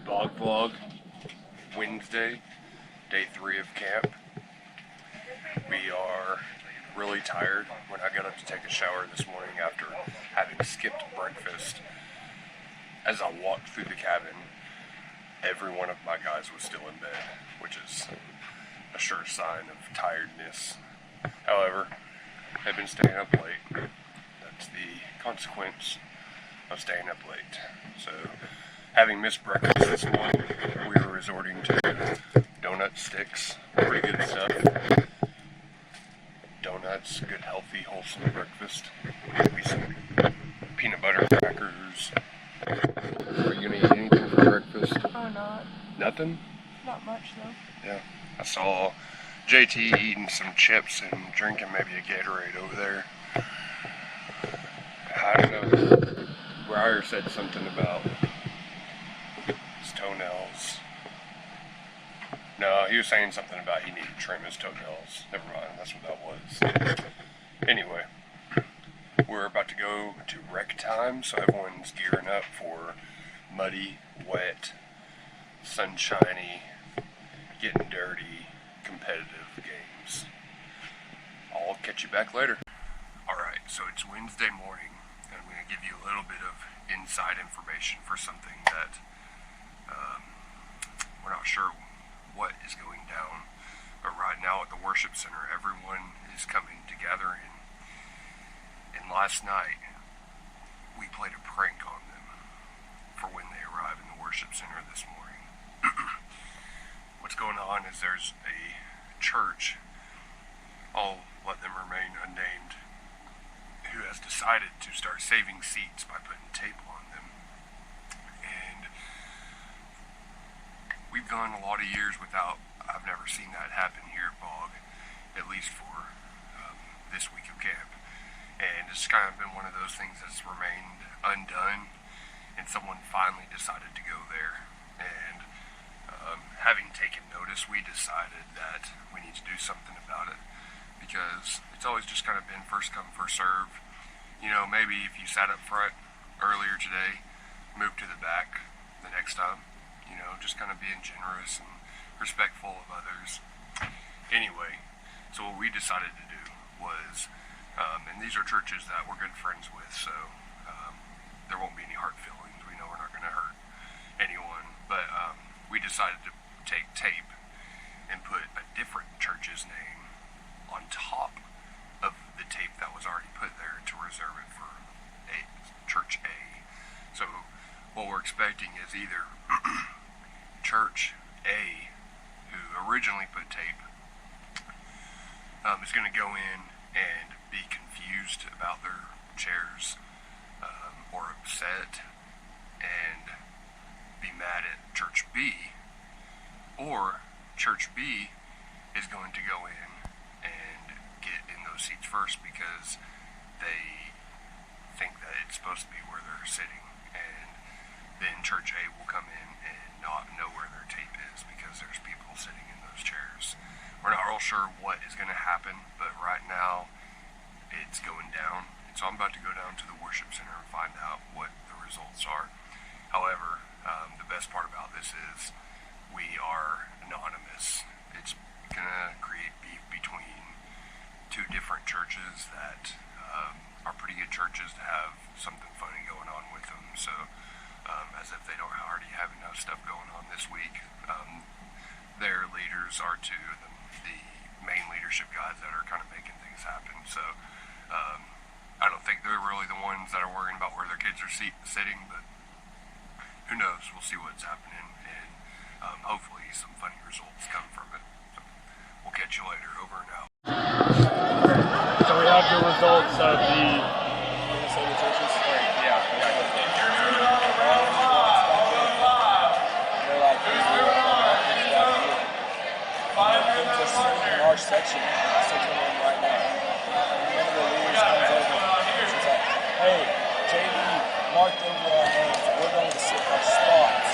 Bogg vlog, Wednesday, day 3 of camp. We are really tired. When I got up to take a shower this morning after having skipped breakfast, as I walked through the cabin, every one of my guys was still in bed, which is a sure sign of tiredness. However, I've been staying up late. That's the consequence of staying up late. So, having missed breakfast this morning, we were resorting to donut sticks. Pretty good stuff. Donuts, good, healthy, wholesome breakfast. Maybe some peanut butter crackers. Are you gonna eat anything for breakfast? Oh, not. Nothing? Not much, though. Yeah. I saw JT eating some chips and drinking maybe a Gatorade over there. I don't know. Briar said something about his toenails. No, he was saying something about he needed to trim his toenails. Never mind, that's what that was. Anyway, we're about to go to rec time, so everyone's gearing up for muddy, wet, sunshiny, getting dirty, competitive games. I'll catch you back later. Alright, so it's Wednesday morning, and I'm going to give you a little bit of inside information for something that we're not sure what is going down. But right now at the worship center, everyone is coming together, and last night we played a prank on them for when they arrive in the worship center this morning. What's going on is there's a church, I'll let them remain unnamed, who has decided to start saving seats by putting tape on them. And we've gone a lot of years without, I've never seen that happen here at Bogg, at least for this week of camp. And it's kind of been one of those things that's remained undone, and someone finally decided to go there. And having taken notice, we decided that we need to do something about it, because it's always just kind of been first come, first serve. You know, maybe if you sat up front earlier today, move to the back the next time. You know, just kind of being generous and respectful of others. Anyway, so what we decided to do was, and these are churches that we're good friends with, so there won't be any hard feelings. We know we're not going to hurt anyone, but we decided to take tape and put a different church's name on top of the tape that was already put there to reserve it for Church A. So what we're expecting is either Church A, who originally put tape, is going to go in and be confused about their chairs, or upset and be mad at Church B, or Church B is going to go in and get in those seats first because they think that it's supposed to be where they're sitting, and then Church A will come in and not know where their tape is because there's people sitting in those chairs. We're not real sure what is going to happen, but right now it's going down. And so I'm about to go down to the worship center and find out what the results are. However, the best part about this is we are anonymous. It's going to create beef between two different churches that are pretty good churches to have something funny going on with them. So, as if they don't already have enough stuff going on this week, their leaders are two of the main leadership guys that are kind of making things happen. So, I don't think they're really the ones that are worrying about where their kids are sitting, but who knows? We'll see what's happening, and hopefully some funny results come from it. So we'll catch you later. Over and out. So we have the results of the churches. Yeah. They're like a large section right now. One of the leaders comes over and she's like, "Hey, JD marked over our names. We're going to sit our spots."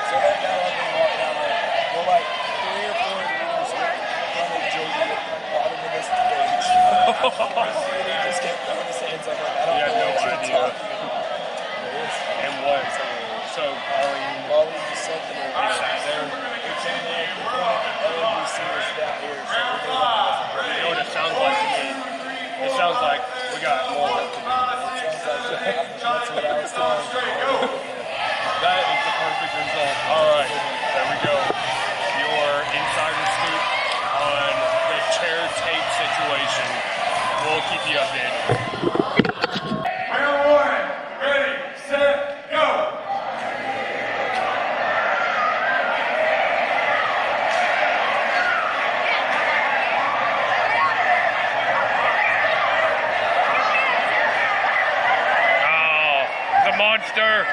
So they got up and walked down there. We're like 3 or 4 leaders in front of JD at the bottom of this page. And he just kept throwing his hands up like, "I don't know what you're talking about." And what? So Paulie just said that they came in, LNBC was down here, so we're doing you know what it sounds like to me? It sounds like we got more work to do. That's what I was telling. That is the perfect result. All right, there we go. Your insider scoop on the chair tape situation. We'll keep you updated. Round one, ready, set, go! Oh, the monster.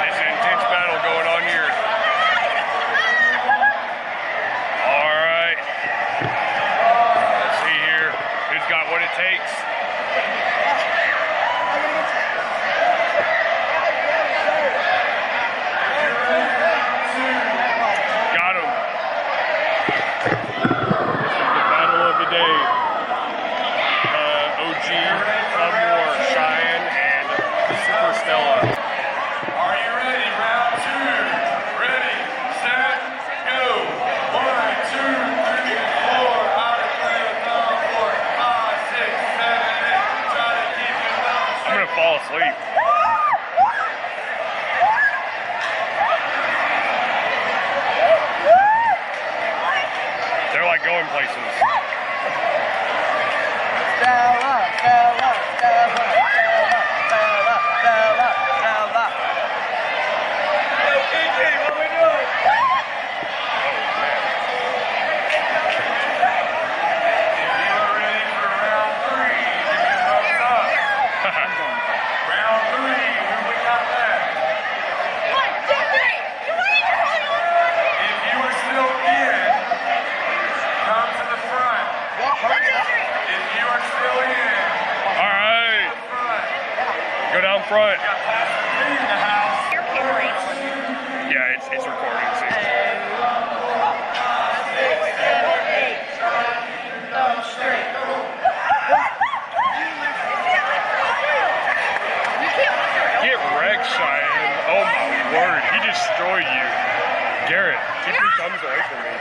It's an intense battle going on here. All right. Let's see here. Who's got what it takes? Got him. This is the battle of the day. OG, Club War, Cheyenne, and Super Stella. Are you ready? Round two, ready, set, go! 1, 2, 3, 4, out of play, thumb, 4, 5, 6, 7, 8, try to keep your thumb I'm gonna fall asleep. They're like going places. Front. Yeah, it's recording. See? Get wrecked, Cheyenne. Oh my word, he destroyed you. Garrett, keep your thumbs away from me,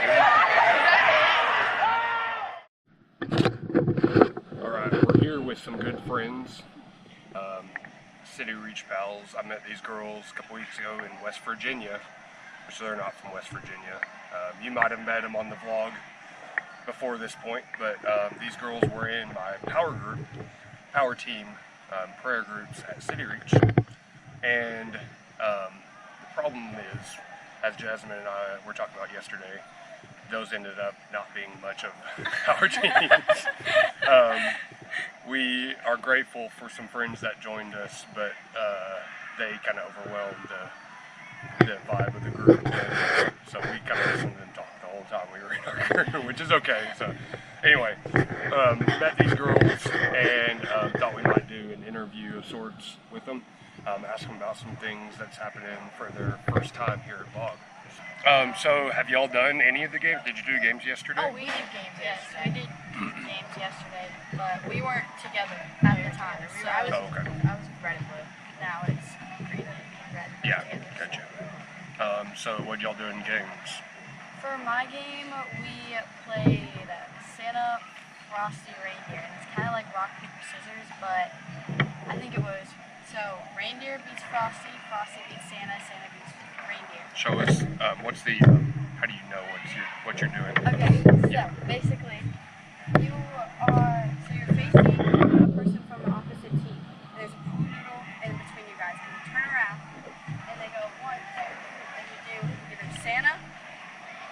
dude. Alright, we're here with some good friends. City Reach pals. I met these girls a couple weeks ago in West Virginia, which they're not from West Virginia. You might have met them on the vlog before this point, but these girls were in my power team, prayer groups at City Reach. And the problem is, as Jasmine and I were talking about yesterday, those ended up not being much of our teams. We are grateful for some friends that joined us, but they kind of overwhelmed the vibe of the group. And so we kind of listened to them talk the whole time we were in our group, which is okay. So anyway, met these girls and thought we might do an interview of sorts with them, ask them about some things that's happening for their first time here at Bogg. So have y'all done any of the games? Did you do games yesterday? Oh, we did games, yes. We did games yesterday, but we weren't together at the time. So I was red and blue. Now it's green and red. Yeah, gotcha. So what y'all do in games? For my game, we played Santa, Frosty, Reindeer, and it's kind of like rock, paper, scissors, but I think it was, so Reindeer beats Frosty, Frosty beats Santa, Santa beats Reindeer. Show us, what's the, how do you know what you're doing? Okay, so basically, you're facing a person from the opposite team. There's a pool noodle in between you guys, and you turn around, and they go 1, 2, and you do either Santa,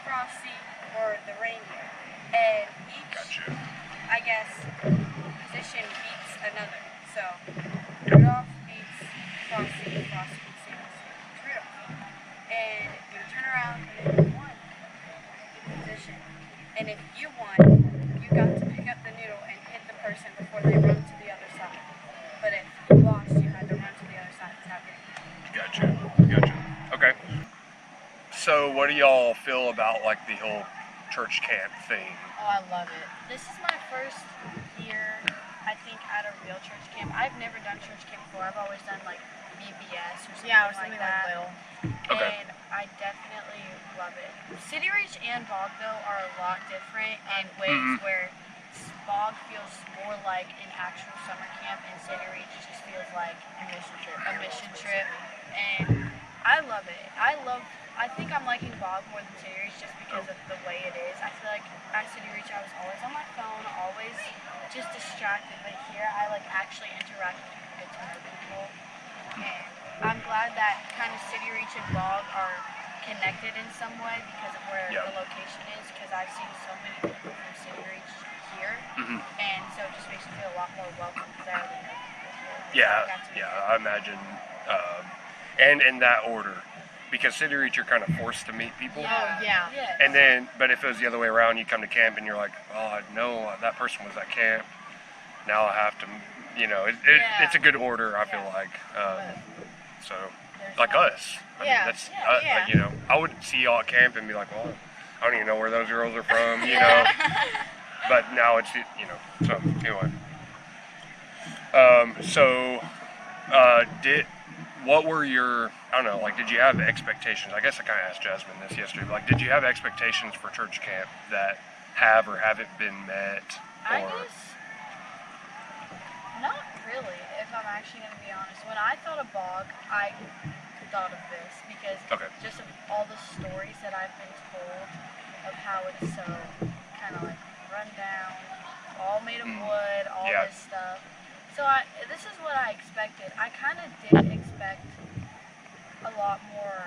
Frosty, or the reindeer. And each, I guess, position beats another. So, Rudolph beats Frosty, Frosty beats Santa, it's Rudolph. And you turn around and you won the position. And if you won, you got to pick up the noodle and hit the person before they run to the other side. But if you lost, you had to run to the other side without getting hit. Gotcha. Okay. So what do y'all feel about like the whole church camp thing? Oh, I love it. This is my first year, I think, at a real church camp. I've never done church camp before. I've always done like VBS or something, Yeah, or something like that. little. Okay. And I definitely love it. City Reach and Bogg though are a lot different in ways where Bogg feels more like an actual summer camp, and City Reach just feels like a mission trip. And I love it. I think I'm liking Bogg more than City Reach just because of the way it is. I feel like at City Reach I was always on my phone, always just distracted. But here I like actually interact with people, get to know people. And I'm glad that kind of City Reach and Bogg are connected in some way because of where the location is. Because I've seen so many people from City Reach here, and so it just makes me feel a lot more welcome because I already know people here. So I got to meet them. I imagine, and in that order, because City Reach you're kind of forced to meet people. Oh, yeah. And then, but if it was the other way around, you come to camp and you're like, oh, I know that person was at camp. Now I have to, it's a good order. I feel like, so like us. I mean, that's I would see y'all at camp and be like, well, I don't even know where those girls are from, But now it's So anyway, what were your, I don't know, like, did you have expectations? I guess I kind of asked Jasmine this yesterday. But like, did you have expectations for church camp that have or haven't been met? I guess not really, if I'm actually going to be honest. When I thought of Bogg, I thought of this because just of all the stories that I've been told of how it's so kind of like run down, all made of wood, all this stuff. So this is what I expected. I kind of did expect a lot more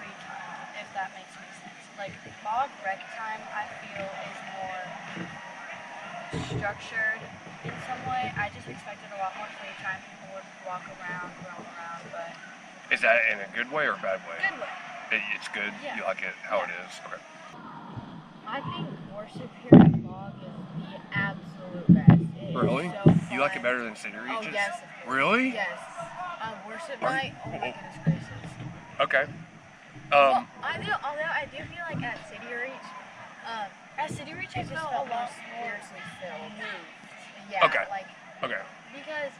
free time, if that makes any sense. Like Bogg rec time, I feel is more structured in some way. I just expected a lot more free time. People would walk around, roam around, but... Is that in a good way or a bad way? Good way. It's good? Yeah. You like it how it is? Okay. I think worship here at Bogg is the absolute best. It Really? is so fun. You like it better than City Reach? Oh, yes. Really? Yes. Worship night, oh my goodness gracious. Okay. Well, I do feel like at City Reach, At City Reach, I it just felt felt a more lot spiritually filled. moved. Yeah, Okay. like, Okay. Because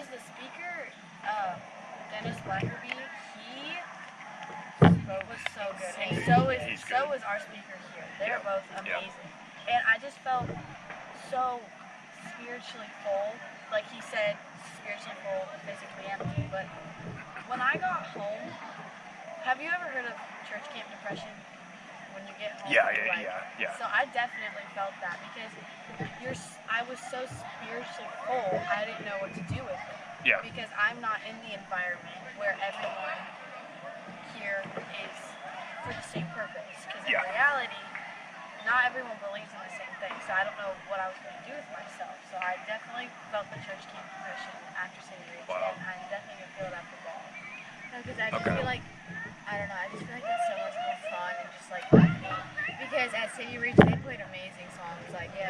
the speaker, Dennis Blackerby, he was so good, and so is our speaker here. They're both amazing, and I just felt so spiritually full. Like he said, spiritually full, physically empty. But when I got home, have you ever heard of church camp depression? When you get home, Yeah. So I definitely felt that because I was so spiritually full, I didn't know what to do with it. Yeah. Because I'm not in the environment where everyone here is for the same purpose. Because in reality, not everyone believes in the same thing. So I don't know what I was going to do with myself. So I definitely felt the church camp depression after City Reach, and I definitely feel it after Bogg. no, because I just feel like, I don't know, I just feel like it's so much more fun and just like upbeat. Because at City Reach, they played amazing songs, like, slow.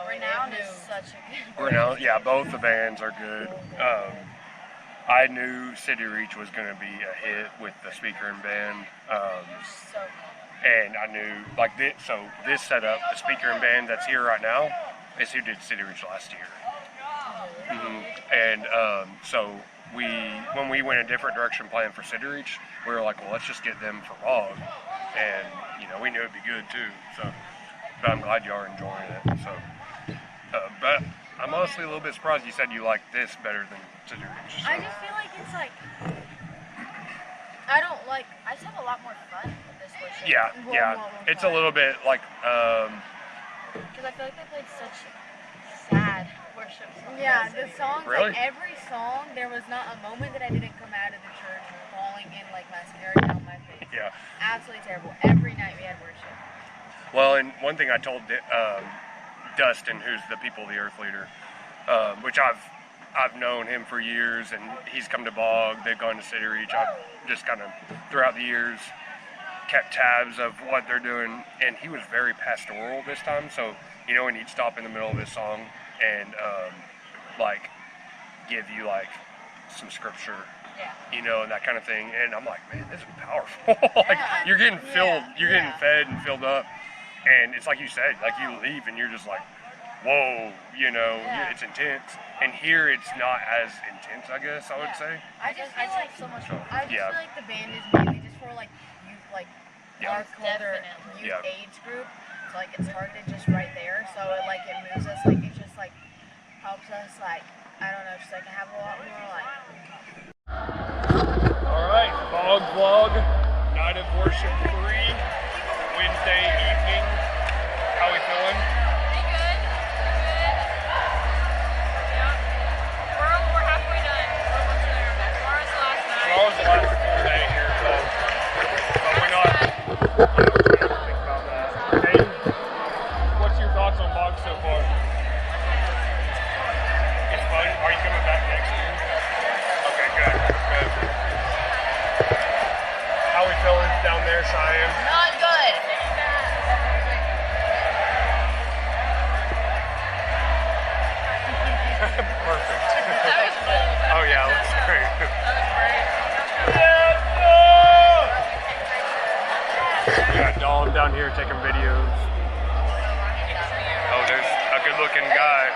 Renown and it is moves. such a good Renown, both the bands are good. I knew City Reach was going to be a hit with the speaker and band. So And I knew, like, this setup, the speaker and band that's here right now, is who did City Reach last year. And so when we went a different direction playing for City Reach, we were like, well, let's just get them for Bogg. And, we knew it'd be good too. So, but I'm glad you are enjoying it. So, but I'm honestly a little bit surprised you said you like this better than City Reach. So. I just feel like it's like, I just have a lot more fun with this worship. Yeah. It's a little bit like, Because I feel like they played such sad worship songs. Yeah, the songs, Really? like every song, there was not a moment that I didn't come out of the church falling in like mascara down my face. Yeah. Absolutely terrible. Every night we had worship. Well, and one thing I told Dustin, who's the People of the Earth leader, which I've known him for years, and he's come to Bogg, they've gone to City Reach. I've just kind of, throughout the years, kept tabs of what they're doing, and he was very pastoral this time, so, when he'd stop in the middle of his song and, give you, some scripture you know, and that kind of thing. And I'm like, man, this is powerful. Like, you're getting filled, you're getting fed and filled up. And it's like you said, like you leave and you're just like, whoa, you know, it's intense. And here it's not as intense, I guess I would say. I just feel like so much. I just feel like the band is mainly just for like youth, like our colder youth age group. So like it's targeted just right there. So it moves us, like it just like helps us, like I don't know, just like have a lot more like. All right, Bogg Vlog, Night of Worship 3, Wednesday evening. How we feeling? Pretty good. Yeah. We're halfway done. We're almost there. Tomorrow's the last night. Tomorrow's the last full day here, but we're not. We're not think about that. Dave, what's your thoughts on Bogg so far? It's fun. Are you coming back next year? Okay, good. Good. How we feeling down there, Cheyenne? Not good. Perfect. Oh yeah, looks great. We got Dawn down here taking videos. Oh, there's a good-looking guy.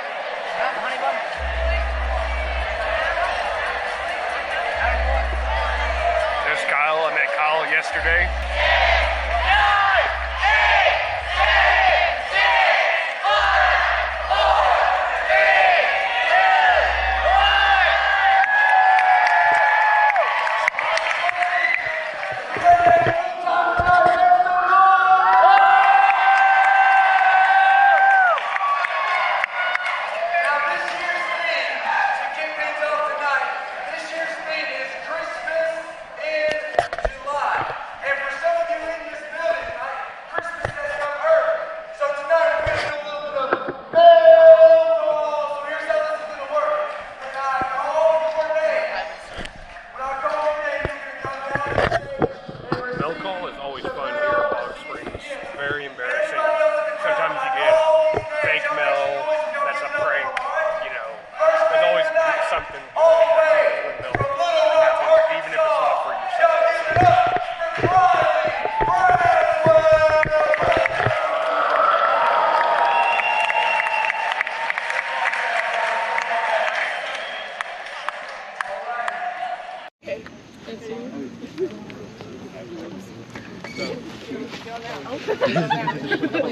There's Kyle. I met Kyle yesterday.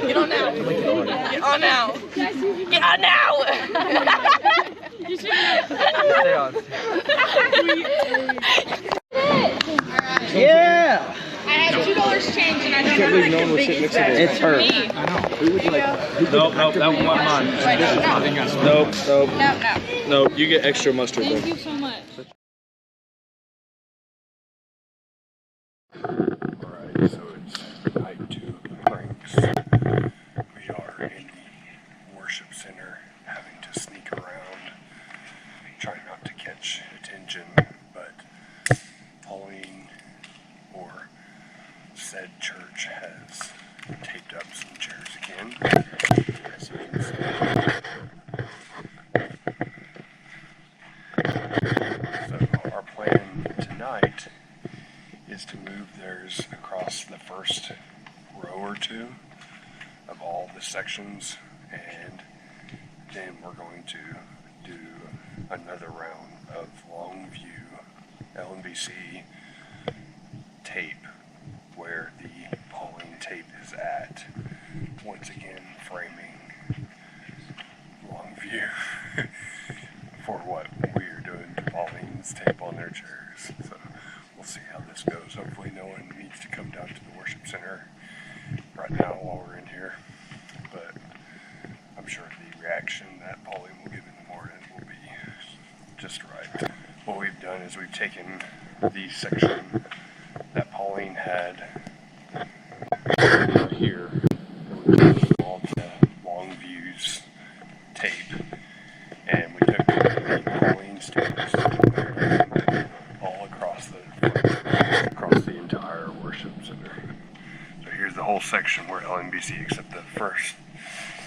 Get on now. Get on now. Get on now. Stay on. Yeah! I have $2 change and I don't Can't know believe no one was sitting next to me. It's her. Nope, that one mine. Nope, you get extra mustard. Thank you so much. Alright, so it's night 2 of the pranks. We are in the worship center, having to sneak around, trying not to catch attention, but Pauline, or said church, has taped up some chairs again, as you can see. So our plan tonight is to move theirs across the first row or two of all the sections, and then we're going to do another round of long view LNBC tape where the Pauline tape is at. Once again, framing long view for what we're doing to Pauline's tape on their chairs. So we'll see how this goes. Hopefully no one needs to come down to the worship center right now while we're in here. But I'm sure the reaction that Pauline will give in the morning will be just right. What we've done is we've taken the section that Pauline had here, and we took all the long views tape, and we took the Pauline's tapes all across the entire worship center. So here's the whole section where LNBC, except the first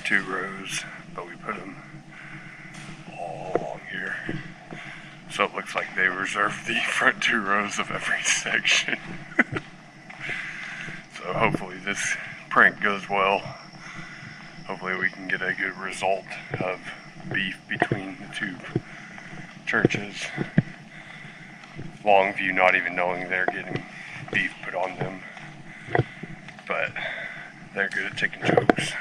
2 rows, but we put them all along here. So it looks like they reserved the front 2 rows of every section. So hopefully this prank goes well. Hopefully we can get a good result of beef between the 2 churches. Longview not even knowing they're getting beef put on them. But they're good at taking jokes.